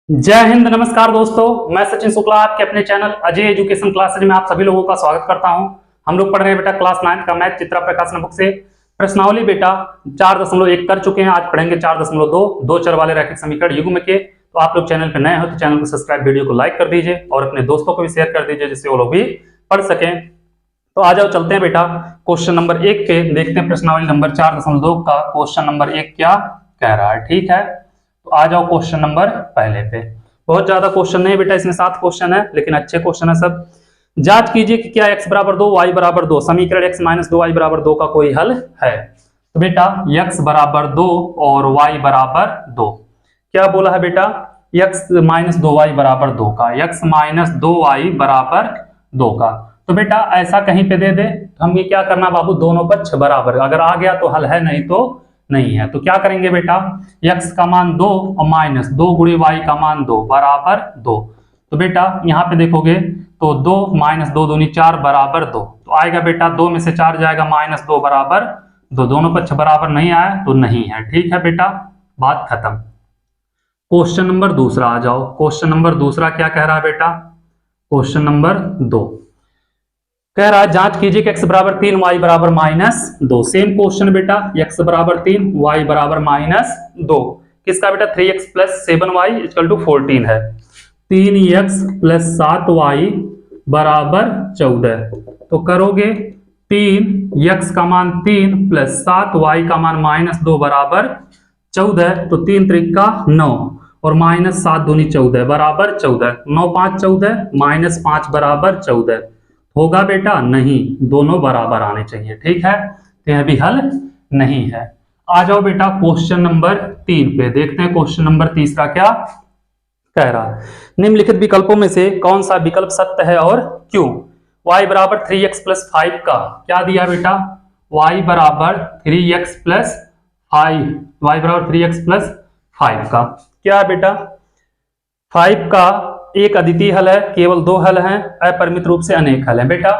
जय हिंद। नमस्कार दोस्तों, मैं सचिन शुक्ला आपके अपने चैनल अजय एजुकेशन क्लासेज में आप सभी लोगों का स्वागत करता हूं। हम लोग पढ़ रहे हैं बेटा क्लास 9 का मैथ चित्रा प्रकाशन बुक से प्रश्नावली बेटा 4.1 कर चुके हैं। आज पढ़ेंगे 4.2 दो चर वाले रैखिक समीकरण युग्म के। तो आप लोग चैनल पर नए हो तो चैनल को सब्सक्राइब, वीडियो को लाइक कर दीजिए और अपने दोस्तों को भी शेयर कर दीजिए जिससे वो लोग भी पढ़ सकें। तो आ जाओ, चलते हैं बेटा क्वेश्चन नंबर 1 पे, देखते हैं प्रश्नावली नंबर 4.2 का क्वेश्चन नंबर 1 क्या कह रहा है। ठीक है, तो आ जाओ क्वेश्चन नंबर पहले पे। बहुत ज्यादा क्वेश्चन नहीं बेटा, इसमें 7 क्वेश्चन है लेकिन अच्छे क्वेश्चन है सब। जांच कीजिए कि क्या x बराबर 2 y बराबर 2 समीकरण x माइनस 2 y बराबर 2 का कोई हल है। तो बेटा x बराबर 2 और y बराबर 2 क्या बोला है बेटा, x माइनस 2y बराबर 2 का, x माइनस 2y बराबर 2 का। तो बेटा ऐसा कहीं पे दे दे तो हमें क्या करना बाबू, दोनों पक्ष बराबर, अगर आ गया तो हल है, नहीं तो नहीं है। तो क्या करेंगे बेटा, x का मान 2 और माइनस 2 गुणे y का मान 2 बराबर 2। तो बेटा यहाँ पे देखोगे तो 2 माइनस 2 दूनी 4 बराबर 2। तो आएगा बेटा 2 में से 4 जाएगा माइनस 2 बराबर 2। दोनों पक्ष बराबर नहीं आया तो नहीं है। ठीक है बेटा, बात खत्म। क्वेश्चन नंबर दूसरा आ जाओ। क्वेश्चन नंबर दूसरा क्या कह रहा है बेटा, क्वेश्चन नंबर 2 कह रहा है जांच कीजिए कि x बराबर 3 y बराबर माइनस 2। सेम क्वेश्चन बेटा, x बराबर 3 y बराबर माइनस 2 किसका बेटा, 3x plus 7y equal to 14 है। 3x प्लस 7y बराबर 14। तो करोगे 3x का मान 3 प्लस 7y का मान माइनस 2 बराबर 14। तो 3 त्रिका 9 और माइनस 7 दूनी 14 बराबर 14। 9 5 14 माइनस 5 बराबर 14 होगा बेटा, नहीं, दोनों बराबर आने चाहिए। ठीक है, तो यह भी हल नहीं है। आ जाओ बेटा क्वेश्चन नंबर 3 पे, देखते हैं क्वेश्चन नंबर तीसरा क्या कह रहा है। निम्नलिखित विकल्पों में से कौन सा विकल्प सत्य है और क्यों। y बराबर 3x प्लस 5 का क्या दिया बेटा, y बराबर 3x प्लस 5, y बराबर 3x प्लस 5 का क्या बेटा, 5 का एक अद्वितीय हल है, केवल 2 हल हैं, अपरिमित रूप से अनेक हल हैं। बेटा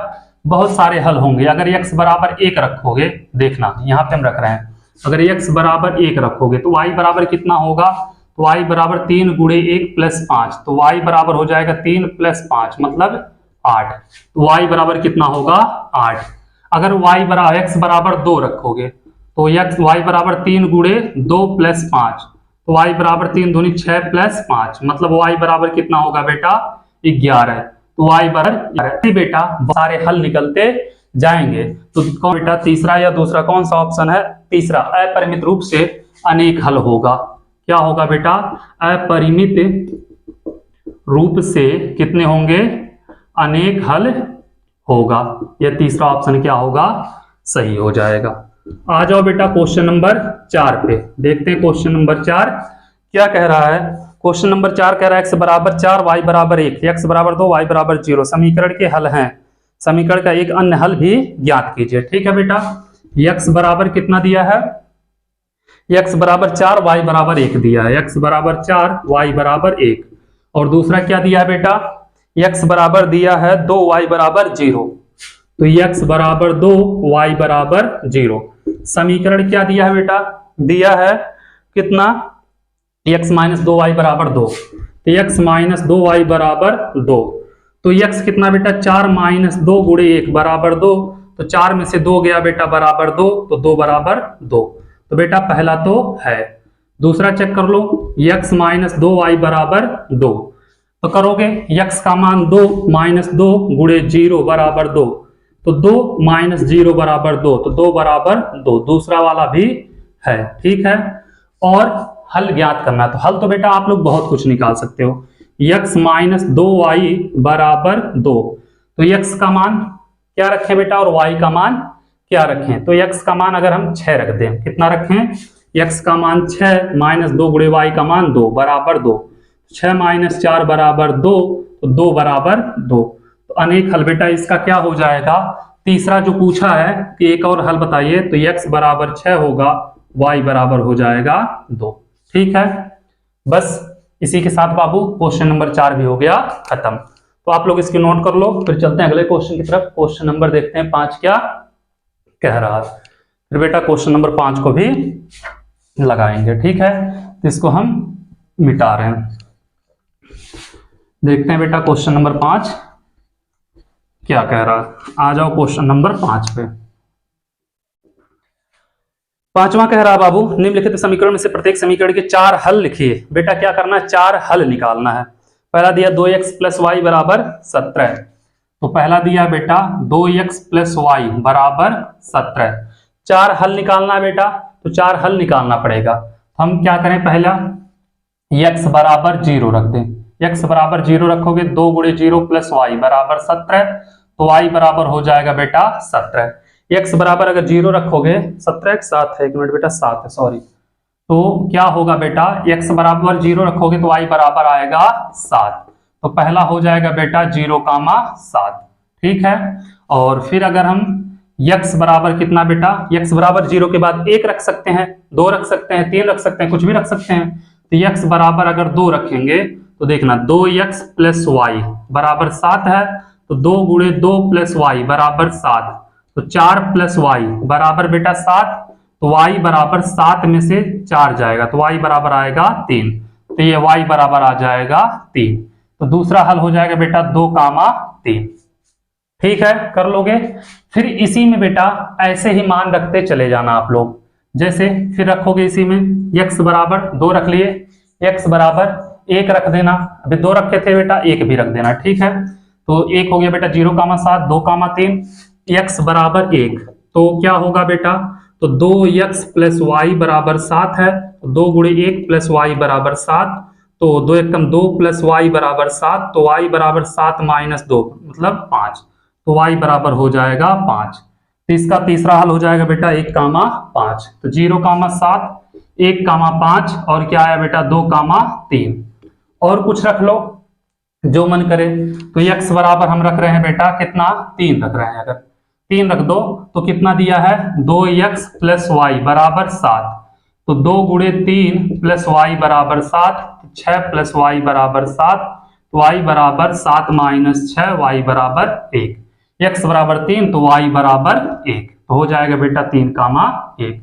बहुत सारे हल होंगे। अगर x बराबर 1 रखोगे, देखना यहाँ पे हम रख रहे हैं, अगर x बराबर 1 रखोगे तो y बराबर कितना होगा, तो y बराबर 3 गुणे 1 प्लस 5। तो y बराबर हो जाएगा 3 प्लस 5 मतलब 8। तो y बराबर कितना होगा, 8। अगर x बराबर 2 रखोगे तो y बराबर 3 गुणे 2 प्लस 5। तो y बराबर 3 दूनी 6 प्लस 5 मतलब y बराबर कितना होगा बेटा, 11। तो y बराबर बेटा सारे हल निकलते जाएंगे। तो कौन बेटा, तीसरा या दूसरा, कौन सा ऑप्शन है, तीसरा, अपरिमित रूप से अनेक हल होगा। क्या होगा बेटा, अपरिमित रूप से कितने होंगे, अनेक हल होगा। यह तीसरा ऑप्शन क्या होगा, सही हो जाएगा। आ जाओ बेटा क्वेश्चन नंबर 4 पे, देखते हैं क्वेश्चन नंबर 4 क्या कह रहा है। क्वेश्चन नंबर 4 कह रहा है x बराबर 4 y बराबर 1, x बराबर 2 y बराबर 0 समीकरण के हल हैं। समीकरण का एक अन्य हल भी ज्ञात कीजिए। ठीक है बेटा, x बराबर कितना दिया है, x बराबर 4 y बराबर 1 दिया है, x बराबर 4 y बराबर 1। और दूसरा क्या दिया है बेटा, x बराबर दिया है 2 y बराबर 0। तो x बराबर 2 y बराबर 0। समीकरण क्या दिया है बेटा, दिया है कितना, x माइनस 2y बराबर 2। तो x माइनस 2y बराबर 2। तो x कितना बेटा, 4 माइनस 2 गुणे 1 बराबर 2। तो 4 में से 2 गया बेटा बराबर 2, तो 2 बराबर 2। तो बेटा पहला तो है। दूसरा चेक कर लो, x माइनस 2y बराबर 2। तो करोगे x का मान 2 माइनस 2 गुणे 0 बराबर 2। तो 2 माइनस 0 बराबर 2, तो 2 बराबर 2। दूसरा वाला भी है। ठीक है, और हल ज्ञात करना। तो हल तो बेटा आप लोग बहुत कुछ निकाल सकते हो। x माइनस 2y बराबर 2। तो x का मान क्या रखें बेटा और y का मान क्या रखें। तो x का मान अगर हम 6 रख दें, कितना रखें, x का मान 6 माइनस 2 गुणे y का मान 2 बराबर 2। 6 माइनस 4 बराबर 2, तो 2 बराबर 2। तो अनेक हल बेटा इसका क्या हो जाएगा, तीसरा जो पूछा है कि एक और हल बताइए, तो x बराबर 6 होगा, y बराबर हो जाएगा 2। ठीक है, बस इसी के साथ बाबू क्वेश्चन नंबर 4 भी हो गया खत्म। तो आप लोग इसकी नोट कर लो, फिर चलते हैं अगले क्वेश्चन की तरफ। क्वेश्चन नंबर देखते हैं 5 क्या कह रहा है। फिर बेटा क्वेश्चन नंबर 5 को भी लगाएंगे। ठीक है, तो इसको हम मिटा रहे हैं। देखते हैं बेटा क्वेश्चन नंबर 5 क्या कह रहा है। आ जाओ क्वेश्चन नंबर 5 पे। पांचवा कह रहा बाबू, निम्नलिखित समीकरण में से प्रत्येक समीकरण के 4 हल लिखिए। बेटा क्या करना है, 4 हल निकालना है। पहला दिया 2x + y बराबर 17, तो पहला दिया बेटा 2x + y बराबर 17। 4 हल निकालना है बेटा, तो 4 हल निकालना पड़ेगा। हम क्या करें, पहला x बराबर 0 रख दें। x बराबर 0 रखोगे, 2 × 0 + y बराबर 17, तो y बराबर हो जाएगा बेटा 17। x बराबर अगर 0 रखोगे, 17 एक 7 है, 1 मिनट बेटा 7 है, सॉरी, तो क्या होगा बेटा, x बराबर 0 रखोगे तो y बराबर आएगा 7, तो पहला हो जाएगा बेटा 0,7, ठीक है। और फिर अगर हम x बराबर कितना बेटा, x बराबर 0 के बाद 1 रख सकते हैं, 2 रख सकते हैं, 3 रख सकते हैं, कुछ भी रख सकते हैं। तो x बराबर अगर 2 रखेंगे तो देखना 2x + y बराबर 7 है, तो 2 × 2 + y बराबर 7, तो 4 + y बराबर बेटा 7, तो y बराबर 7 में से 4 जाएगा, तो y बराबर आएगा 3, तो ये y बराबर आ जाएगा 3। तो दूसरा हल हो जाएगा बेटा 2,3, ठीक है, कर लोगे। फिर इसी में बेटा ऐसे ही मान रखते चले जाना आप लोग। जैसे फिर रखोगे इसी में x बराबर 2 रख लिए, x बराबर 1 रख देना, अभी 2 रखे थे बेटा, 1 भी रख देना, ठीक है। तो 1 हो गया बेटा 0,7, 2,3, x बराबर 1, तो क्या होगा बेटा, तो 2x + y बराबर 7 है, 2 × 1 + y बराबर 7, तो 2 × 1 = 2 + y बराबर 7, तो y बराबर 7 - 2 मतलब 5, तो y बराबर हो जाएगा 5। तो इसका तीसरा हल हो जाएगा बेटा 1,5, तो 0,7, 1,5 और क्या आया बेटा 2,3। और कुछ रख लो जो मन करे। तो x बराबर हम रख रहे हैं बेटा कितना, 3 रख रहे हैं। अगर 3 रख दो तो कितना दिया है, 2x + y बराबर 7, तो 2 × 3 + y बराबर 7, 6 + y बराबर 7, तो y बराबर 7 - 6, y बराबर 1, x बराबर 3, तो y बराबर 1, तो हो जाएगा बेटा 3,1।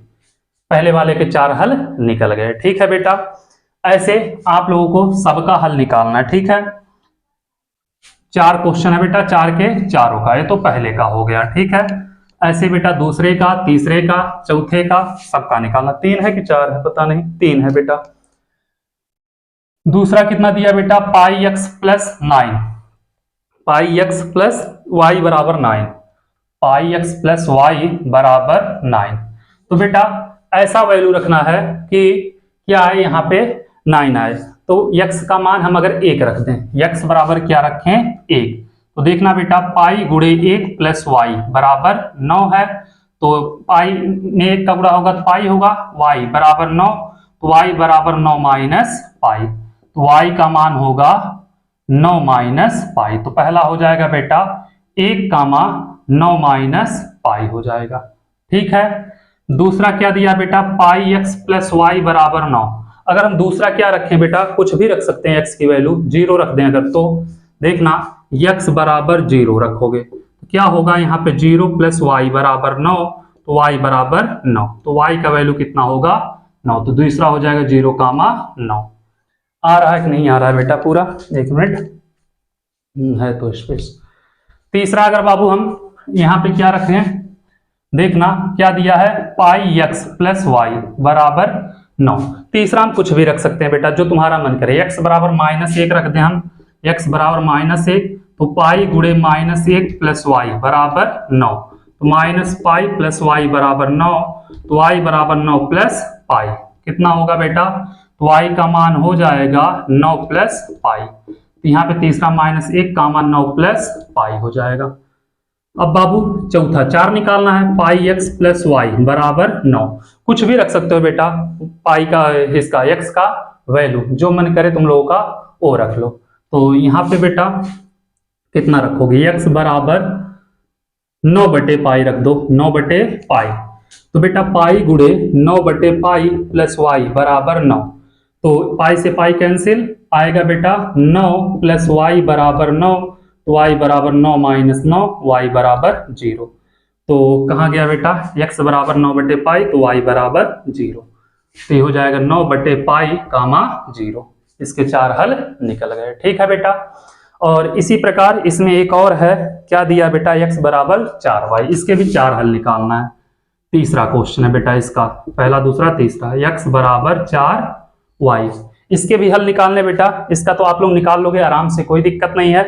पहले वाले के 4 हल निकल गए, ठीक है बेटा। ऐसे आप लोगों को सबका हल निकालना है, ठीक है। 4 क्वेश्चन है बेटा, 4 के चारों का, ये तो पहले का हो गया, ठीक है। ऐसे बेटा दूसरे का, तीसरे का, चौथे का, सबका निकालना। 3 है कि 4 है पता नहीं, 3 है बेटा। दूसरा कितना दिया बेटा, πx + 9, πx + y बराबर 9, πx + y बराबर 9। तो बेटा ऐसा वैल्यू रखना है कि क्या है, यहाँ पे 9 आए, तो x का मान हम अगर 1 रख दें, x बराबर क्या रखें 1, तो देखना बेटा π × 1 + y बराबर 9 है, तो π में 1 का गुणा होगा तो पाई होगा, y बराबर 9, तो y बराबर 9 - π, तो y का मान होगा 9 - π, तो पहला हो जाएगा बेटा 1,9 - π हो जाएगा, ठीक है। दूसरा क्या दिया बेटा, πx + y बराबर 9। अगर हम दूसरा क्या रखें बेटा, कुछ भी रख सकते हैं, x की वैल्यू 0 रख दें अगर, तो देखना x बराबर 0 रखोगे तो क्या होगा, यहाँ पे 0 + y बराबर 9, तो y बराबर 9, तो y का वैल्यू कितना होगा 9, तो दूसरा हो जाएगा 0,9। आ रहा है कि नहीं आ रहा है बेटा पूरा, 1 मिनट है तो स्पेस। तीसरा अगर बाबू हम यहाँ पे क्या रखें, देखना क्या दिया है, πx + y बराबर 9। तीसरा हम कुछ भी रख सकते हैं बेटा, जो तुम्हारा मन करे। x बराबर -1 रख दें हम, x बराबर -1, तो π × -1 + y बराबर 9, तो -π + y बराबर 9, तो y बराबर 9 + π, कितना होगा बेटा, तो y का मान हो जाएगा 9 + π, तो यहाँ पे तीसरा -1 का मान 9 + π हो जाएगा। अब बाबू चौथा 4 निकालना है, πx + y बराबर 9। कुछ भी रख सकते हो बेटा, पाई का, इसका x का वैल्यू जो मन करे तुम लोगों का वो रख लो। तो यहाँ पे बेटा कितना रखोगे, x बराबर 9/π रख दो, 9/π, तो बेटा पाई गुणे 9/π + y बराबर 9, तो पाई से पाई कैंसिल आएगा बेटा, 9 + y बराबर 9, तो y बराबर 9 - 9, y बराबर 0। तो कहाँ गया बेटा, x बराबर 9/π, तो y बराबर 0, तो ये हो जाएगा 9/π, 0। इसके 4 हल निकल गए। ठीक है बेटा। और इसी प्रकार इसमें एक और है, क्या दिया बेटा, x बराबर 4y, इसके भी 4 हल निकालना है। तीसरा क्वेश्चन है बेटा इसका, पहला दूसरा तीसरा, x बराबर 4y, इसके भी हल निकालने बेटा। इसका तो आप लोग निकाल लोगे आराम से, कोई दिक्कत नहीं है।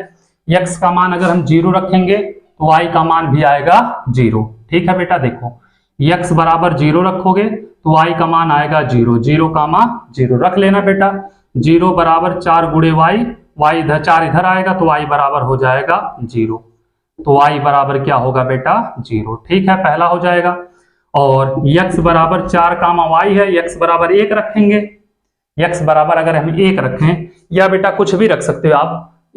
x का मान अगर हम 0 रखेंगे तो y का मान भी आएगा 0। ठीक है बेटा, देखो x बराबर 0 रखोगे तो y का मान आएगा 0, 0 कामा 0 रख लेना बेटा। 0 बराबर 4 गुणे y इधर 4 इधर आएगा तो y बराबर हो जाएगा 0, तो y बराबर क्या होगा बेटा 0। ठीक है, पहला हो जाएगा। और x बराबर 4 कामा y है, x बराबर 1 रखेंगे। x बराबर अगर हम 1 रखें, या बेटा कुछ भी रख सकते हो आप,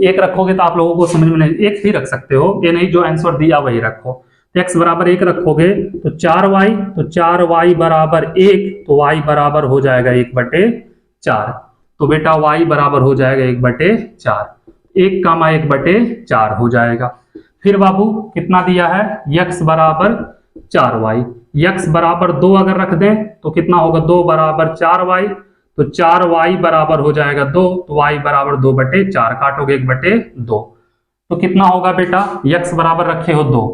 1 रखोगे तो आप लोगों को समझ में नहीं, 1 ही रख सकते हो, ये नहीं जो आंसर दिया वही रखो। तो x बराबर 1 रखोगे तो 4y, तो 4y बराबर 1, तो y बराबर हो जाएगा 1/4। तो बेटा y बराबर हो जाएगा 1/4, 1 कामा 1/4 हो जाएगा। फिर बाबू कितना दिया है, x बराबर 4y, x बराबर 2 अगर रख दें तो कितना होगा, 2 बराबर 4y, तो 4y बराबर हो जाएगा 2, तो y बराबर 2/4, काटोगे 1/2, तो कितना होगा बेटा, x बराबर रखे हो 2,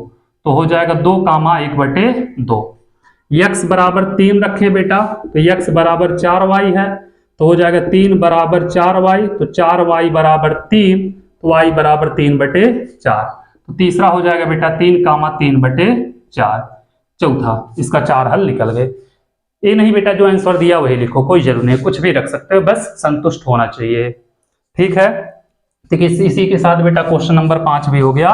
तो हो जाएगा 2 कामा 1/2। x बराबर 3 रखे बेटा, तो x बराबर 4y है, तो हो जाएगा 3 बराबर 4y, तो 4y बराबर 3, तो y बराबर 3/4, तो तीसरा हो जाएगा बेटा 3 कामा 3/4। चौथा, इसका 4 हल निकल गए। ये नहीं बेटा जो आंसर दिया वही लिखो, कोई जरूरी नहीं, कुछ भी रख सकते हो, बस संतुष्ट होना चाहिए। ठीक है, तो इसी के साथ बेटा क्वेश्चन नंबर 5 भी हो गया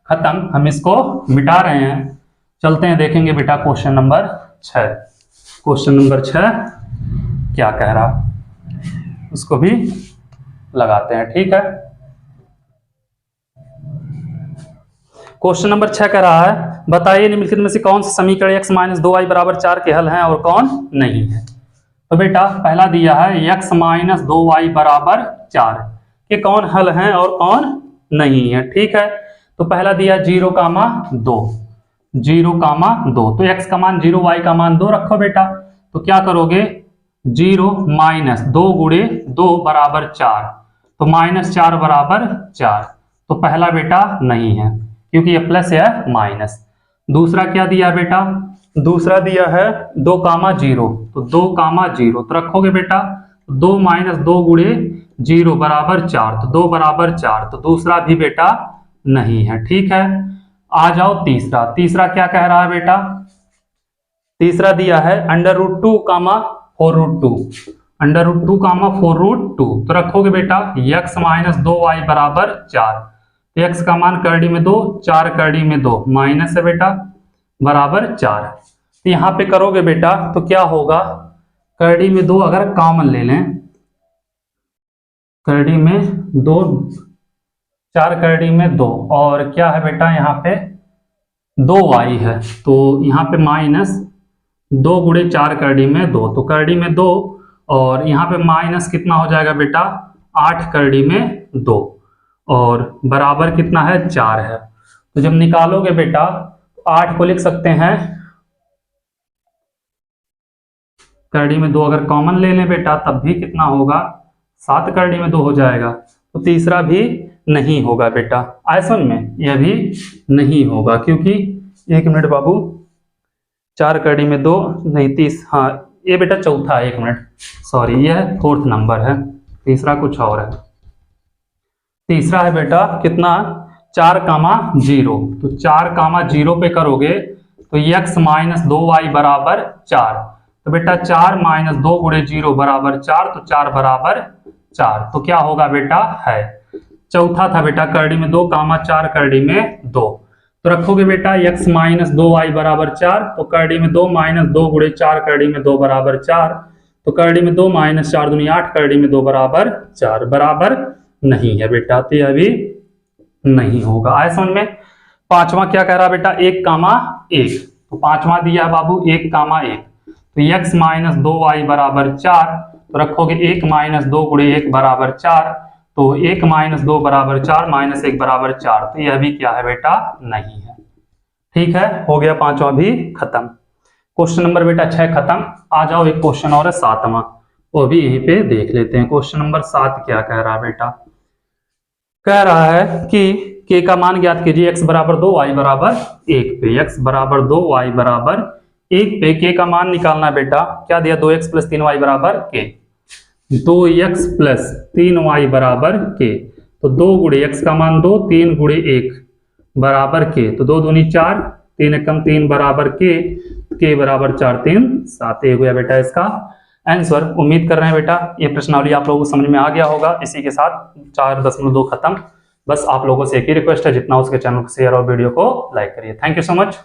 खत्म, हम इसको मिटा रहे हैं। चलते हैं देखेंगे बेटा क्वेश्चन नंबर 6। क्वेश्चन नंबर 6 क्या कह रहा, उसको भी लगाते हैं। ठीक है, क्वेश्चन नंबर 6 कह रहा है, बताइए निम्नलिखित में से कौन सा समीकरण x - 2y बराबर 4 के हल हैं और कौन नहीं है। तो बेटा पहला दिया है x - 2y बराबर 4 के कौन हल हैं और कौन नहीं है। ठीक है, तो पहला दिया 0 कामा 2, 0 कामा 2, तो x का मान 0, y का मान 2 रखो बेटा। तो क्या करोगे, 0 माइनस 2 गुणे 2 बराबर 4, तो -4 बराबर 4, तो पहला बेटा नहीं है क्योंकि ये प्लस है माइनस। दूसरा क्या दिया बेटा, दूसरा दिया है 2 कामा 0, तो 2 कामा 0, तो रखोगे बेटा 2 माइनस 2 गुणे 0 बराबर 4, तो 2 बराबर 4, तो दूसरा भी बेटा नहीं है। ठीक है, आ जाओ तीसरा। तीसरा क्या कह रहा है बेटा, तीसरा दिया है √2 कामा 4√2, √2 कामा 4√2, तो रखोगे बेटा x - 2y बराबर 4, तो x का मान करड़ी में 2, 4 करड़ी में 2 माइनस है बेटा बराबर 4। तो यहाँ पे करोगे बेटा तो क्या होगा, करड़ी में 2 अगर कॉमन ले लें, करड़ी में 2, 4 करड़ी में 2, और क्या है बेटा यहाँ पे 2y है, तो यहाँ पे -2 गुणे 4 करड़ी में 2, तो करड़ी में 2, और यहाँ पे माइनस कितना हो जाएगा बेटा 8 करड़ी में 2, और बराबर कितना है 4 है। तो जब निकालोगे बेटा 8 को लिख सकते हैं, करड़ी में 2 अगर कॉमन ले लें बेटा तब भी कितना होगा 7 करड़ी में 2 हो जाएगा, तो तीसरा भी नहीं होगा बेटा। आयसन में यह भी नहीं होगा क्योंकि 1 मिनट बाबू, 4 करड़ी में 2 नहीं 30, हाँ ये बेटा चौथा है, 1 मिनट सॉरी, यह 4th नंबर है, तीसरा कुछ और है। तीसरा है बेटा कितना 4 कामा 0, तो 4 कामा 0 पे करोगे तो x - 2y बराबर 4, तो बेटा 4 - 2 गुणे 0 बराबर 4, तो 4 बराबर 4, तो क्या होगा बेटा है। चौथा था बेटा करड़ी में 2 कामा 4 करड़ी में 2, तो रखोगे बेटा x - 2y बराबर 4, तो करड़ी में 2 - 2 गुणे 4 करड़ी में 2 बराबर 4, तो करड़ी में 2 - 4 दूनी 8 करड़ी में 2 बराबर 4, बराबर नहीं है बेटा, तो यह भी नहीं होगा। आए समझ में। पांचवा क्या कह रहा बेटा 1 कामा 1, तो पांचवा दिया बाबू 1 कामा 1, तो x - 2y बराबर 4, तो रखोगे 1 - 2 गुणे 1 बराबर 4, तो 1 - 2 बराबर 4 -1 बराबर 4, तो यह भी क्या है बेटा नहीं है। ठीक है, हो गया पांचवा भी खत्म। क्वेश्चन नंबर बेटा 6 खत्म। आ जाओ एक क्वेश्चन और है 7वां। वो भी यहीं पे देख लेते हैं। क्वेश्चन नंबर 7 क्या कह रहा है बेटा? कह रहा है कि k का मान ज्ञात कीजिए x बराबर 2 y बराबर 1 पे। x बराबर 2 y बराबर 1 पे k का मान निकालना है बेटा। क्या दिया? 2x प्लस 3y बराबर k। 2x प्लस 3y बराबर k। तो 2 गुणे x का मान 2, 3 गुणे 1 बराबर k। तो 2 दूनी 4, 3 एकम 3 बराबर k बराबर 4 3 7। ये हुआ बेटा इसका आंसर। उम्मीद कर रहे हैं बेटा ये प्रश्नावली आप लोगों को समझ में आ गया होगा। इसी के साथ 4.2 खत्म। बस आप लोगों से एक ही रिक्वेस्ट है, जितना उसके चैनल को शेयर और वीडियो को लाइक करिए। Thank you so much.